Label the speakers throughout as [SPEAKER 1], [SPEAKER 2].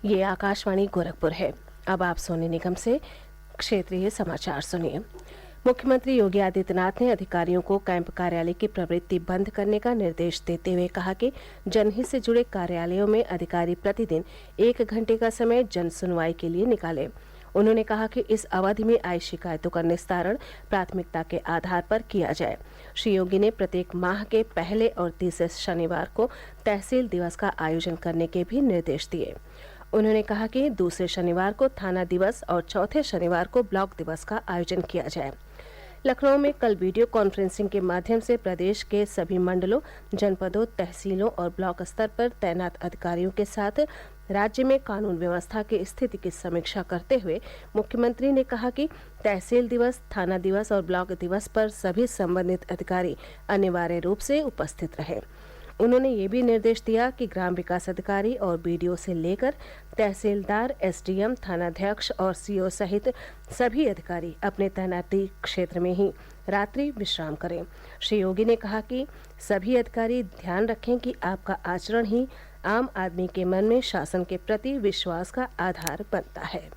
[SPEAKER 1] ये आकाशवाणी गोरखपुर है। अब आप सोने निगम से क्षेत्रीय समाचार सुनिए। मुख्यमंत्री योगी आदित्यनाथ ने अधिकारियों को कैंप कार्यालय की प्रवृत्ति बंद करने का निर्देश देते हुए कहा कि जनहित से जुड़े कार्यालयों में अधिकारी प्रतिदिन 1 घंटे का समय जन सुनवाई के लिए निकालें। उन्होंने कहा कि इस अवधि में आई शिकायतों का निस्तारण प्राथमिकता के आधार पर किया जाए। श्री योगी ने प्रत्येक माह के पहले और तीसरे शनिवार को तहसील दिवस का आयोजन करने के भी निर्देश दिए। उन्होंने कहा कि दूसरे शनिवार को थाना दिवस और चौथे शनिवार को ब्लॉक दिवस का आयोजन किया जाए। लखनऊ में कल वीडियो कॉन्फ्रेंसिंग के माध्यम से प्रदेश के सभी मंडलों, जनपदों, तहसीलों और ब्लॉक स्तर पर तैनात अधिकारियों के साथ राज्य में कानून व्यवस्था की स्थिति की समीक्षा करते हुए मुख्यमंत्री ने कहा कि तहसील दिवस, थाना दिवस और ब्लॉक दिवस पर सभी संबंधित अधिकारी अनिवार्य रूप से उपस्थित रहें। उन्होंने ये भी निर्देश दिया कि ग्राम विकास अधिकारी और बीडीओ से लेकर तहसीलदार, एसडीएम, थानाध्यक्ष और सीओ सहित सभी अधिकारी अपने तैनाती क्षेत्र में ही रात्रि विश्राम करें। श्री योगी ने कहा कि सभी अधिकारी ध्यान रखें कि आपका आचरण ही आम आदमी के मन में शासन के प्रति विश्वास का आधार बनता है।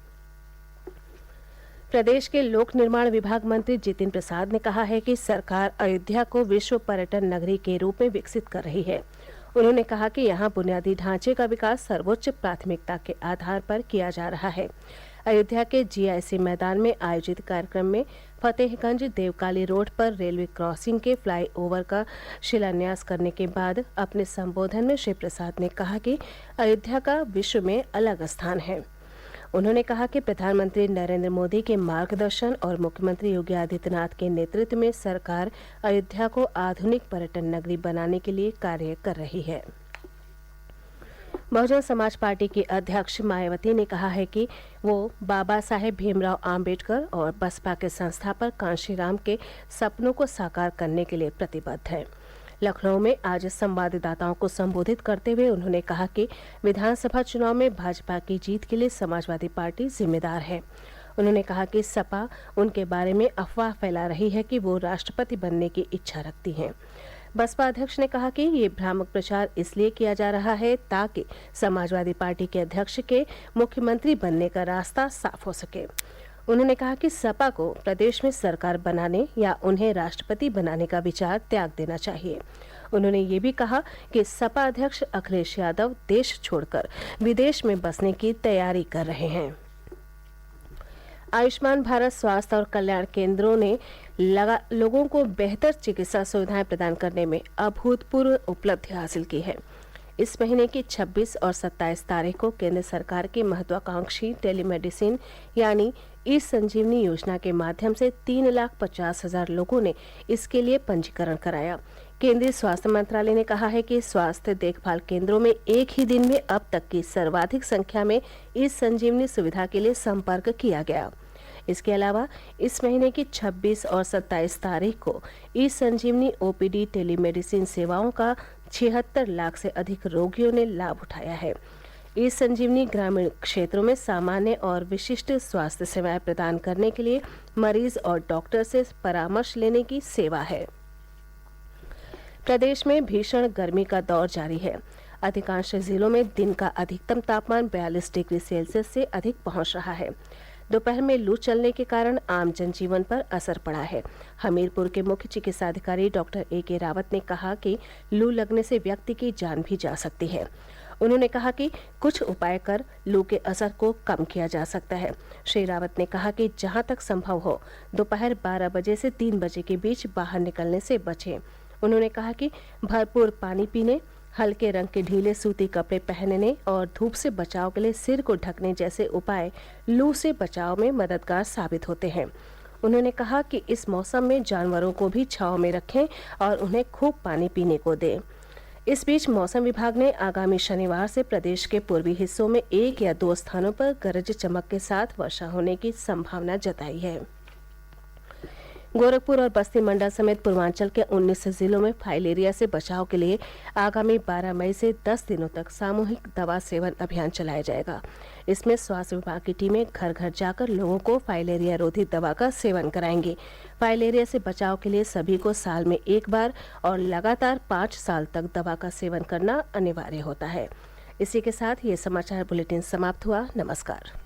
[SPEAKER 1] प्रदेश के लोक निर्माण विभाग मंत्री जितिन प्रसाद ने कहा है कि सरकार अयोध्या को विश्व पर्यटन नगरी के रूप में विकसित कर रही है। उन्होंने कहा कि यहाँ बुनियादी ढांचे का विकास सर्वोच्च प्राथमिकता के आधार पर किया जा रहा है। अयोध्या के जीआईसी मैदान में आयोजित कार्यक्रम में फतेहगंज देवकाली रोड पर रेलवे क्रॉसिंग के फ्लाईओवर का शिलान्यास करने के बाद अपने संबोधन में श्री प्रसाद ने कहा कि अयोध्या का विश्व में अलग स्थान है। उन्होंने कहा कि प्रधानमंत्री नरेंद्र मोदी के मार्गदर्शन और मुख्यमंत्री योगी आदित्यनाथ के नेतृत्व में सरकार अयोध्या को आधुनिक पर्यटन नगरी बनाने के लिए कार्य कर रही है। बहुजन समाज पार्टी की अध्यक्ष मायावती ने कहा है कि वो बाबा साहेब भीमराव आम्बेडकर और बसपा के संस्थापक कांशीराम के सपनों को साकार करने के लिए प्रतिबद्ध है। लखनऊ में आज संवाददाताओं को संबोधित करते हुए उन्होंने कहा कि विधानसभा चुनाव में भाजपा की जीत के लिए समाजवादी पार्टी जिम्मेदार है। उन्होंने कहा कि सपा उनके बारे में अफवाह फैला रही है कि वो राष्ट्रपति बनने की इच्छा रखती हैं। बसपा अध्यक्ष ने कहा कि ये भ्रामक प्रचार इसलिए किया जा रहा है ताकि समाजवादी पार्टी के अध्यक्ष के मुख्यमंत्री बनने का रास्ता साफ हो सके। उन्होंने कहा कि सपा को प्रदेश में सरकार बनाने या उन्हें राष्ट्रपति बनाने का विचार त्याग देना चाहिए। उन्होंने ये भी कहा कि सपा अध्यक्ष अखिलेश यादव देश छोड़कर विदेश में बसने की तैयारी कर रहे हैं। आयुष्मान भारत स्वास्थ्य और कल्याण केंद्रों ने लोगों को बेहतर चिकित्सा सुविधाएं प्रदान करने में अभूतपूर्व उपलब्धि हासिल की है। इस महीने की 26 और 27 तारीख को केंद्र सरकार की महत्वाकांक्षी टेलीमेडिसिन यानी ई संजीवनी योजना के माध्यम से 3,50,000 लोगों ने इसके लिए पंजीकरण कराया। केंद्रीय स्वास्थ्य मंत्रालय ने कहा है कि स्वास्थ्य देखभाल केंद्रों में एक ही दिन में अब तक की सर्वाधिक संख्या में ई संजीवनी सुविधा के लिए संपर्क किया गया। इसके अलावा इस महीने की 26 और 27 तारीख को ई संजीवनी ओपीडी टेलीमेडिसिन सेवाओं का 76 लाख से अधिक रोगियों ने लाभ उठाया है। ई संजीवनी ग्रामीण क्षेत्रों में सामान्य और विशिष्ट स्वास्थ्य सेवाएं प्रदान करने के लिए मरीज और डॉक्टर से परामर्श लेने की सेवा है। प्रदेश में भीषण गर्मी का दौर जारी है। अधिकांश जिलों में दिन का अधिकतम तापमान 42 डिग्री सेल्सियस से अधिक पहुंच रहा है। दोपहर में लू चलने के कारण आम जनजीवन पर असर पड़ा है। हमीरपुर के मुख्य चिकित्साधिकारी डॉक्टर ए.के. रावत ने कहा कि लू लगने से व्यक्ति की जान भी जा सकती है। उन्होंने कहा कि कुछ उपाय कर लू के असर को कम किया जा सकता है। श्री रावत ने कहा कि जहां तक संभव हो दोपहर 12 बजे से 3 बजे के बीच बाहर निकलने से बचें। उन्होंने कहा कि भरपूर पानी पीने, हल्के रंग के ढीले सूती कपड़े पहनने और धूप से बचाव के लिए सिर को ढकने जैसे उपाय लू से बचाव में मददगार साबित होते हैं। उन्होंने कहा कि इस मौसम में जानवरों को भी छांव में रखें और उन्हें खूब पानी पीने को दें। इस बीच मौसम विभाग ने आगामी शनिवार से प्रदेश के पूर्वी हिस्सों में 1 या 2 स्थानों पर गरज चमक के साथ वर्षा होने की संभावना जताई है। गोरखपुर और बस्ती मंडल समेत पूर्वांचल के 19 जिलों में फाइलेरिया से बचाव के लिए आगामी 12 मई से 10 दिनों तक सामूहिक दवा सेवन अभियान चलाया जाएगा। इसमें स्वास्थ्य विभाग की टीमें घर घर जाकर लोगों को फाइलेरिया रोधी दवा का सेवन कराएंगी। फाइलेरिया से बचाव के लिए सभी को साल में 1 बार और लगातार 5 साल तक दवा का सेवन करना अनिवार्य होता है। इसी के साथ ये समाचार बुलेटिन समाप्त हुआ। नमस्कार।